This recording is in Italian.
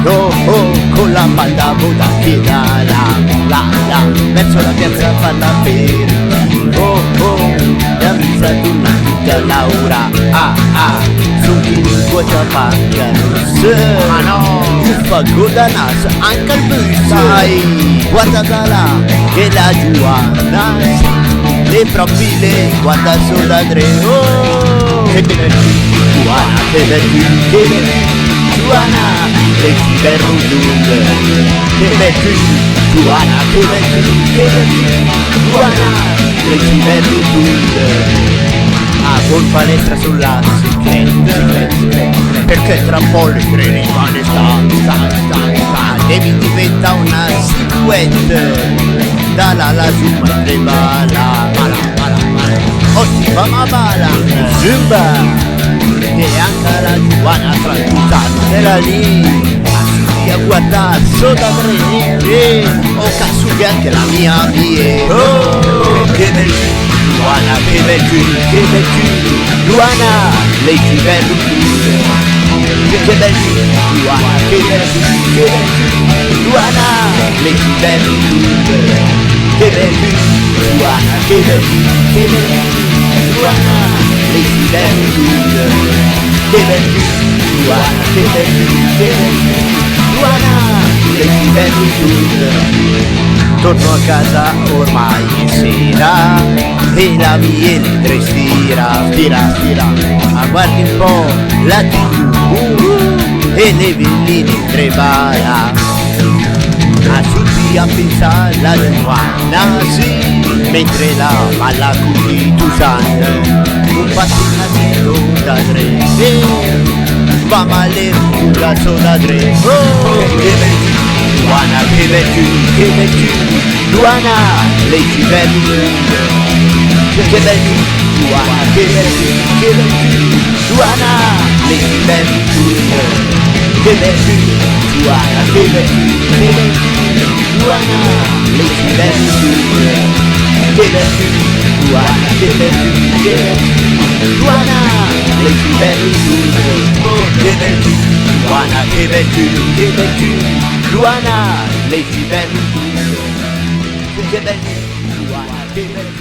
oh oh, con la banda muta che la verso la piazza balla per oh oh, la misa d'una tutta Laura su chi quota pancano ma no, uffa goda nas anche il bus sai, guarda là che la Giovanna le profile guarda sulla tre oh, che venerdì Giovanna, che venerdì Giovanna, le ciber rujung che venerdì Giovanna, che venerdì Giovanna, le ciber rujung con palestra sulla perché tra un po' le treni rimane sta devi diventa una silhouette dalla la su mentre bala ottima ma bala zumba e anche la Giovanna tra tutti era lì a guardare sotto tre o cazzo che anche la mia oh che bel Giovanna che bel Giovanna lei ci bello che bel Giovanna che bel Giovanna lei ci bello che bel Giovanna che bel Giovanna lei ci bello che bel Giovanna che bel Giovanna lei ci bello torno a casa ormai è sera e la mia stira ma guardi un po' la TV e le villine trebala a tutti a pensare la Giovanna sì mentre la balla qui tu sai un passinatino da tre va male un cazzo da tre oh che bel Giovanna che bel Giovanna lei ci bello che bel Giovanna che bel Giovanna lei ci bello che bel Giovanna che bel Giovanna lei ci bello che bel Giovanna che bel Giovanna lei ci bello che bel Giovanna che bel Giovanna lei ci bello che bel Giovanna che bel